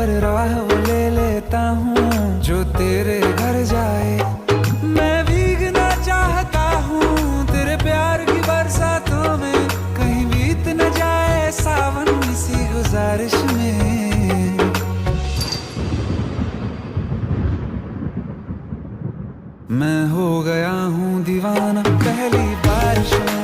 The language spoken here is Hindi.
पर राह वो ले लेता हूँ जो तेरे घर जाए। मैं भीगना चाहता हूँ तेरे प्यार की बरसातों में, कहीं बीत न जाए सावन इसी गुजारिश में। मैं हो गया हूँ दीवाना पहली बारिश में।